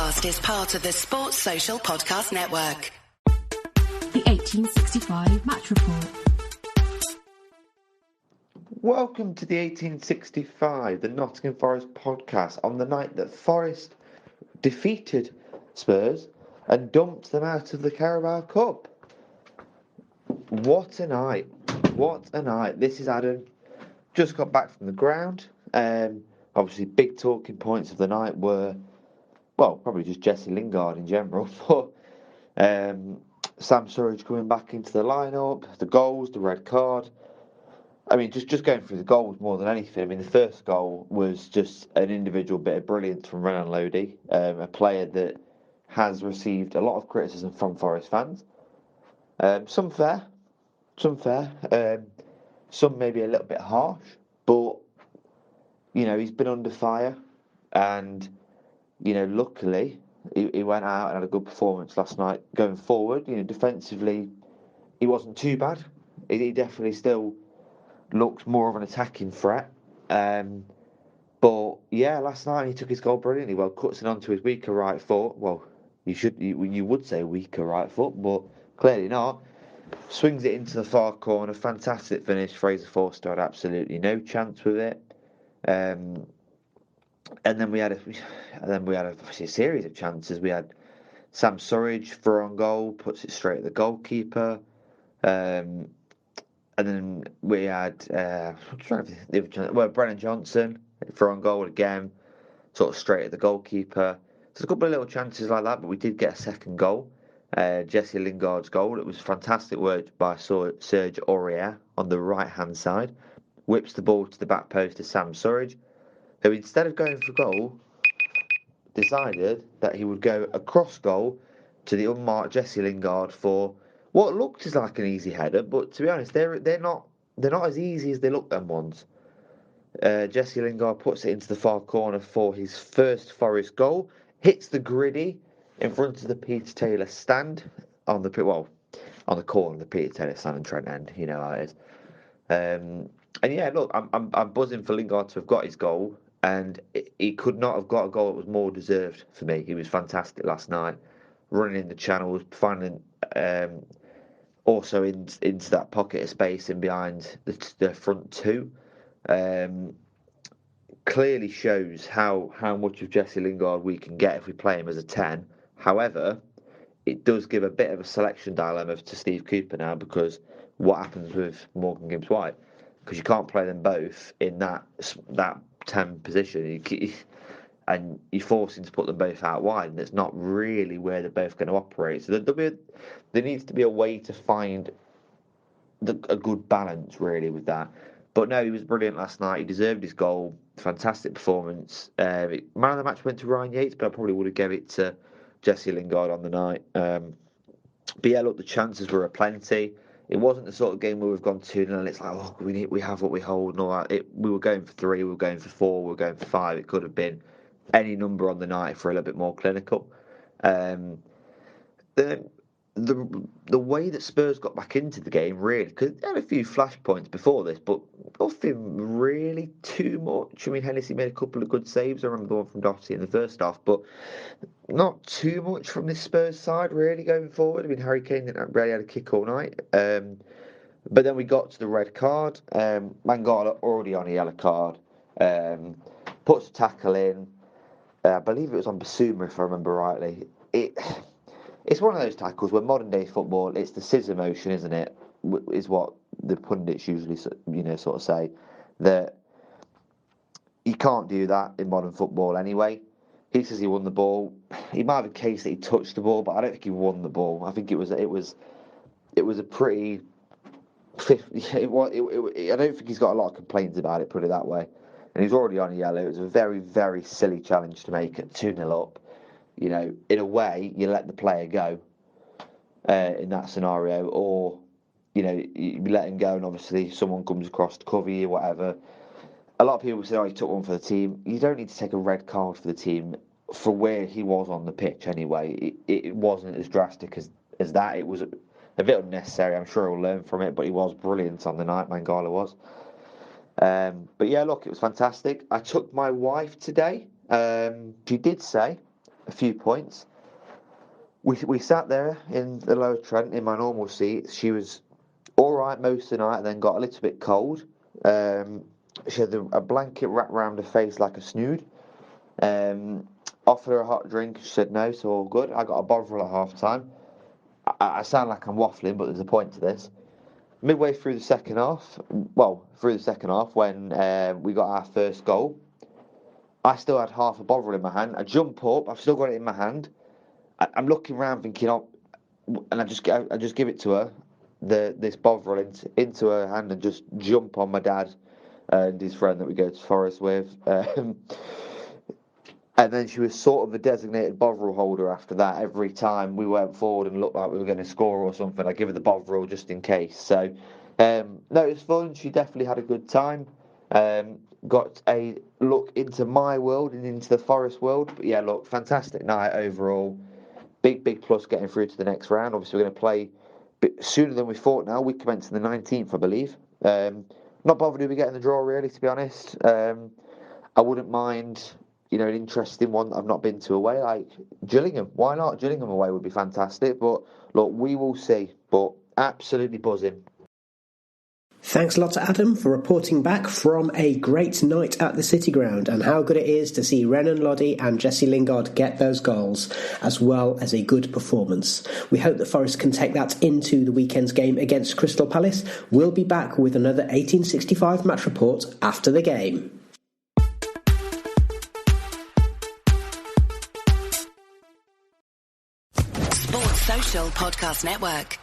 podcast is part of the Sports Social Podcast Network. The 1865 Match Report. Welcome to the 1865, the Nottingham Forest podcast, on the night that Forest defeated Spurs and dumped them out of the Carabao Cup. What a night. What a night. This is Adam. Just got back from the ground. Obviously, big talking points of the night were, well, probably just Jesse Lingard in general, but Sam Surridge coming back into the lineup, the goals, the red card. I mean, just going through the goals more than anything. I mean, the first goal was just an individual bit of brilliance from Renan Lodi, a player that has received a lot of criticism from Forest fans. Some fair, some maybe a little bit harsh, but, you know, he's been under fire, and, you know, luckily he went out and had a good performance last night. Going forward, you know, defensively, he wasn't too bad. He definitely still looked more of an attacking threat. But yeah, last night he took his goal brilliantly. Well, cuts it onto his weaker right foot. Well, you would say weaker right foot, but clearly not. Swings it into the far corner. Fantastic finish. Fraser Forster had absolutely no chance with it. And then we had obviously a series of chances. We had Sam Surridge for on goal, puts it straight at the goalkeeper. And then we had Brennan Johnson for on goal again, sort of straight at the goalkeeper. So a couple of little chances like that, but we did get a second goal. Jesse Lingard's goal. It was fantastic work by Serge Aurier on the right-hand side. Whips the ball to the back post to Sam Surridge, who instead of going for goal, decided that he would go across goal to the unmarked Jesse Lingard for what looked like an easy header, but to be honest, they're not as easy as they look, them ones. Jesse Lingard puts it into the far corner for his first Forest goal. Hits the griddy in front of the Peter Taylor stand on the corner of the Peter Taylor stand and Trent End. You know how it is. And yeah, look, I'm buzzing for Lingard to have got his goal, and he could not have got a goal that was more deserved for me. He was fantastic last night, running in the channels, finding also into that pocket of space in behind the front two. Clearly shows how much of Jesse Lingard we can get if we play him as a 10. However, it does give a bit of a selection dilemma to Steve Cooper now, because what happens with Morgan Gibbs-White? Because you can't play them both in that 10 position, and you're forcing to put them both out wide, and it's not really where they're both going to operate. So there needs to be a way to find a good balance, really, with that. But no, he was brilliant last night. He deserved his goal. Fantastic performance. Man of the match went to Ryan Yates, but I probably would have given it to Jesse Lingard on the night. But yeah, look, the chances were aplenty. It wasn't the sort of game where we've gone 2-0 and it's like, oh, we have what we hold and all that. We were going for 3, we were going for 4, we were going for 5. It could have been any number on the night for a little bit more clinical. The way that Spurs got back into the game, really, because they had a few flashpoints before this, but nothing really too much. I mean, Hennessy made a couple of good saves. I remember the one from Doherty in the first half, but not too much from this Spurs side, really, going forward. I mean, Harry Kane didn't really had a kick all night. But then we got to the red card. Mangala already on a yellow card. Puts a tackle in. I believe it was on Basuma, if I remember rightly. It's one of those tackles where modern day football, it's the scissor motion, isn't it? Is what the pundits usually, sort of say, that you can't do that in modern football anyway. He says he won the ball. He might have a case that he touched the ball, but I don't think he won the ball. I think it was a pretty. I don't think he's got a lot of complaints about it. Put it that way. And he's already on a yellow. It was a very, very silly challenge to make at 2-0 up. You know, in a way, you let the player go in that scenario, or, you know, you let him go and obviously someone comes across to cover you, whatever. A lot of people say, oh, he took one for the team. You don't need to take a red card for the team for where he was on the pitch anyway. It wasn't as drastic as that. It was a bit unnecessary. I'm sure he'll learn from it, but he was brilliant on the night, Mangala was. But yeah, look, it was fantastic. I took my wife today. She did say a few points. We sat there in the Lower Trent in my normal seat. She was all right most of the night, and then got a little bit cold. She had a blanket wrapped around her face like a snood. Offered her a hot drink. She said no, so all good. I got a Bovril at half time. I sound like I'm waffling, but there's a point to this. Midway through the second half, when we got our first goal, I still had half a Bovril in my hand. I jump up, I've still got it in my hand. I'm looking around thinking, and I just give it to her, this Bovril into her hand, and just jump on my dad and his friend that we go to Forest with. And then she was sort of the designated Bovril holder after that. Every time we went forward and looked like we were going to score or something, I'd give her the Bovril just in case. So, no, it was fun. She definitely had a good time. Got a look into my world and into the Forest world. But yeah, look, fantastic night overall. Big plus getting through to the next round. Obviously, we're going to play a bit sooner than we thought now. We commence on the 19th, I believe. Not bothered who we get in the draw, really, to be honest. I wouldn't mind, an interesting one that I've not been to away, like Gillingham. Why not? Gillingham away would be fantastic. But look, we will see. But absolutely buzzing. Thanks a lot to Adam for reporting back from a great night at the City Ground, and how good it is to see Renan, Lodi and Jesse Lingard get those goals, as well as a good performance. We hope that Forest can take that into the weekend's game against Crystal Palace. We'll be back with another 1865 match report after the game. Sports Social Podcast Network.